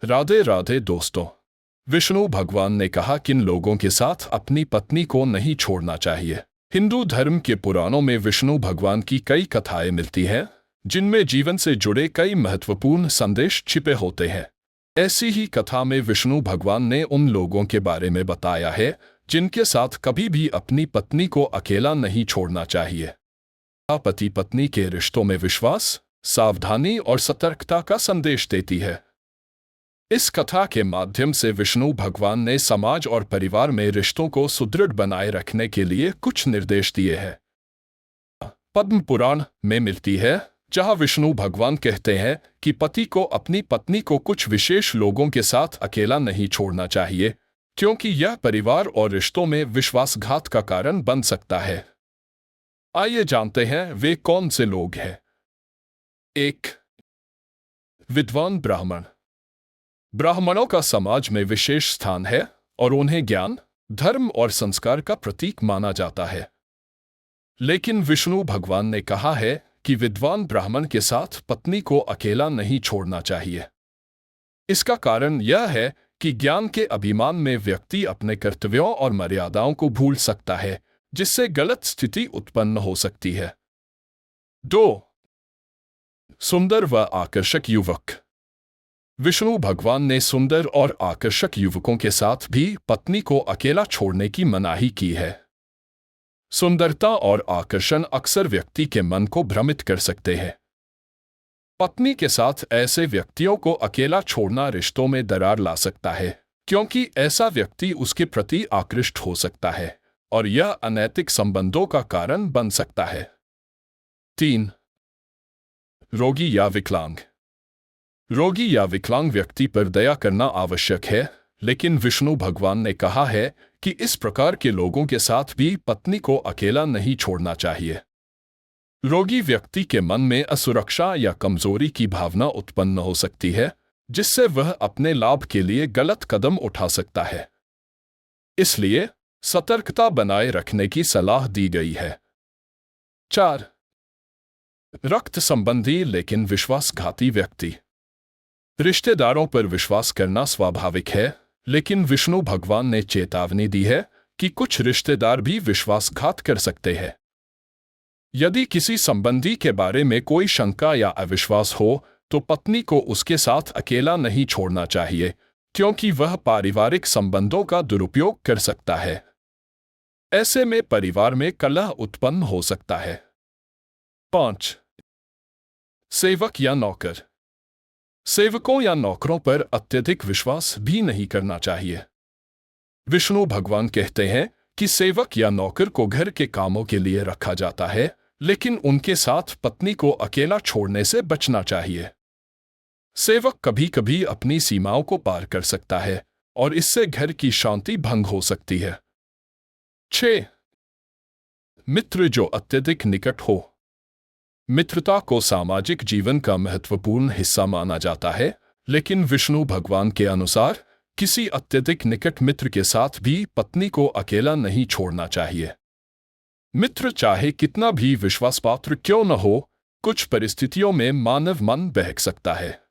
राधे राधे दोस्तों। विष्णु भगवान ने कहा किन लोगों के साथ अपनी पत्नी को नहीं छोड़ना चाहिए। हिंदू धर्म के पुराणों में विष्णु भगवान की कई कथाएं मिलती हैं जिनमें जीवन से जुड़े कई महत्वपूर्ण संदेश छिपे होते हैं। ऐसी ही कथा में विष्णु भगवान ने उन लोगों के बारे में बताया है जिनके साथ कभी भी अपनी पत्नी को अकेला नहीं छोड़ना चाहिए। पति पत्नी के रिश्तों में विश्वास, सावधानी और सतर्कता का संदेश देती है। इस कथा के माध्यम से विष्णु भगवान ने समाज और परिवार में रिश्तों को सुदृढ़ बनाए रखने के लिए कुछ निर्देश दिए हैं। पद्म पुराण में मिलती है जहां विष्णु भगवान कहते हैं कि पति को अपनी पत्नी को कुछ विशेष लोगों के साथ अकेला नहीं छोड़ना चाहिए क्योंकि यह परिवार और रिश्तों में विश्वासघात का कारण बन सकता है। आइए जानते हैं वे कौन से लोग हैं। 1. विद्वान ब्राह्मण। ब्राह्मणों का समाज में विशेष स्थान है और उन्हें ज्ञान, धर्म और संस्कार का प्रतीक माना जाता है। लेकिन विष्णु भगवान ने कहा है कि विद्वान ब्राह्मण के साथ पत्नी को अकेला नहीं छोड़ना चाहिए। इसका कारण यह है कि ज्ञान के अभिमान में व्यक्ति अपने कर्तव्यों और मर्यादाओं को भूल सकता है, जिससे गलत स्थिति उत्पन्न हो सकती है। 2. सुंदर व आकर्षक युवक। विष्णु भगवान ने सुंदर और आकर्षक युवकों के साथ भी पत्नी को अकेला छोड़ने की मनाही की है। सुंदरता और आकर्षण अक्सर व्यक्ति के मन को भ्रमित कर सकते हैं। पत्नी के साथ ऐसे व्यक्तियों को अकेला छोड़ना रिश्तों में दरार ला सकता है क्योंकि ऐसा व्यक्ति उसके प्रति आकृष्ट हो सकता है और यह अनैतिक संबंधों का कारण बन सकता है। 3. रोगी या विकलांग। रोगी या विकलांग व्यक्ति पर दया करना आवश्यक है, लेकिन विष्णु भगवान ने कहा है कि इस प्रकार के लोगों के साथ भी पत्नी को अकेला नहीं छोड़ना चाहिए। रोगी व्यक्ति के मन में असुरक्षा या कमजोरी की भावना उत्पन्न हो सकती है, जिससे वह अपने लाभ के लिए गलत कदम उठा सकता है। इसलिए सतर्कता बनाए रखने की सलाह दी गई है। 4. रक्त संबंधी लेकिन विश्वासघाती व्यक्ति। रिश्तेदारों पर विश्वास करना स्वाभाविक है, लेकिन विष्णु भगवान ने चेतावनी दी है कि कुछ रिश्तेदार भी विश्वासघात कर सकते हैं। यदि किसी संबंधी के बारे में कोई शंका या अविश्वास हो तो पत्नी को उसके साथ अकेला नहीं छोड़ना चाहिए क्योंकि वह पारिवारिक संबंधों का दुरुपयोग कर सकता है। ऐसे में परिवार में कलह उत्पन्न हो सकता है। 5. सेवक या नौकर। सेवकों या नौकरों पर अत्यधिक विश्वास भी नहीं करना चाहिए। विष्णु भगवान कहते हैं कि सेवक या नौकर को घर के कामों के लिए रखा जाता है, लेकिन उनके साथ पत्नी को अकेला छोड़ने से बचना चाहिए। सेवक कभी कभी अपनी सीमाओं को पार कर सकता है और इससे घर की शांति भंग हो सकती है। 6. मित्र जो अत्यधिक निकट हो। मित्रता को सामाजिक जीवन का महत्वपूर्ण हिस्सा माना जाता है, लेकिन विष्णु भगवान के अनुसार किसी अत्यधिक निकट मित्र के साथ भी पत्नी को अकेला नहीं छोड़ना चाहिए। मित्र चाहे कितना भी विश्वासपात्र क्यों न हो, कुछ परिस्थितियों में मानव मन बहक सकता है।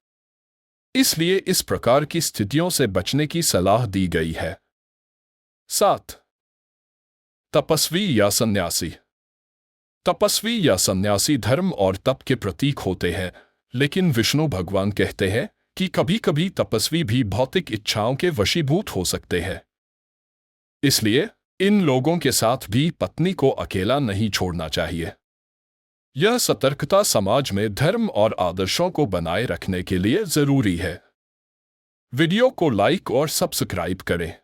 इसलिए इस प्रकार की स्थितियों से बचने की सलाह दी गई है। 7. तपस्वी या सन्यासी। तपस्वी या सन्यासी धर्म और तप के प्रतीक होते हैं, लेकिन विष्णु भगवान कहते हैं कि कभी-कभी तपस्वी भी भौतिक इच्छाओं के वशीभूत हो सकते हैं। इसलिए इन लोगों के साथ भी पत्नी को अकेला नहीं छोड़ना चाहिए। यह सतर्कता समाज में धर्म और आदर्शों को बनाए रखने के लिए जरूरी है। वीडियो को लाइक और सब्सक्राइब करें।